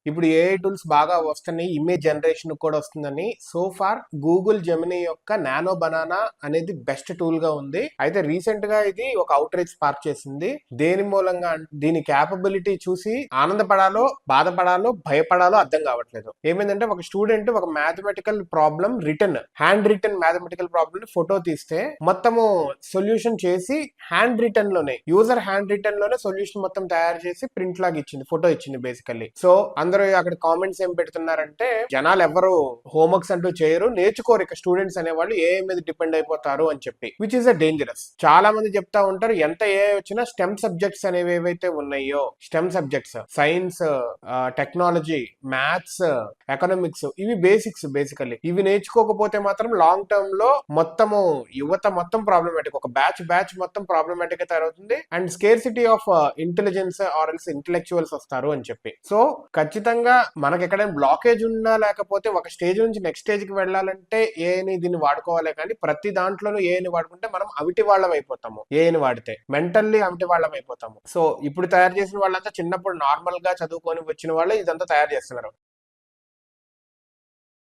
ఇప్పుడు AI tools బాగా వస్తున్నాయి, ఇమేజ్ జనరేషన్ కూడా వస్తుందని. సో ఫార్ గూగుల్ జెమినీ యొక్క నానో బనానా అనేది బెస్ట్ టూల్ గా ఉంది. అయితే రీసెంట్ గా ఇది ఒక అవుట్ రీచ్ స్పార్క్ చేసింది. దేని మూలంగా దీని క్యాపబిలిటీ చూసి ఆనందపడాలో, బాధపడాలో, భయపడాలో అర్థం కావట్లేదు. ఏమైందంటే ఒక స్టూడెంట్ ఒక mathematical problem hand written mathematical problem photo తీస్తే మొత్తము సొల్యూషన్ చేసి యూజర్ హ్యాండ్ రిటర్న్ లోనే సొల్యూషన్ మొత్తం తయారు చేసి ప్రింట్ లాగా ఇచ్చింది, ఫోటో ఇచ్చింది బేసికల్లీ. సో అందరూ అక్కడ కామెంట్స్ ఏం పెడుతున్నారంటే, జనాలు ఎవరు హోంవర్క్స్ అంటూ చేయరు, నేర్చుకోరు ఇక స్టూడెంట్స్ అనేవాళ్ళు ఏఐ మీద డిపెండ్ అయిపోతారు అని చెప్పి, విచ్ ఇస్ అ డేంజరస్. చాలా మంది చెప్తా ఉంటారు, ఎంత ఏఐ వచ్చినా స్టెమ్ సబ్జెక్ట్స్ అనేవి ఏవైతే ఉన్నాయో, stem subjects science, technology, maths, economics, ఇవి బేసిక్స్. బేసికల్లీ ఇవి నేర్చుకోకపోతే మాత్రం లాంగ్ టర్మ్ లో మొత్తము యువత మొత్తం ప్రాబ్లమాటిక్, ఒక బ్యాచ్ మొత్తం ప్రాబ్లమాటిక్ గా తయారవుతుంది. And scarcity of intelligence or else intellectuals వస్తారు అని చెప్పి. సో ఖచ్చితంగా మనకి ఎక్కడైనా బ్లాకేజ్ ఉన్నా, లేకపోతే ఒక స్టేజ్ నుంచి నెక్స్ట్ స్టేజ్ కి వెళ్ళాలంటే ఏఐని దీన్ని వాడుకోవాలి. కానీ ప్రతి దాంట్లోనూ ఏఐని వాడుకుంటే మనం అవిటి వాళ్ళం అయిపోతాము. ఏఐని వాడితే మెంటల్లీ అవిటి వాళ్ళం అయిపోతాము. సో ఇప్పుడు తయారు చేసిన వాళ్ళంతా చిన్నప్పుడు నార్మల్ గా చదువుకొని వచ్చిన వాళ్ళు ఇదంతా తయారు చేస్తున్నారు.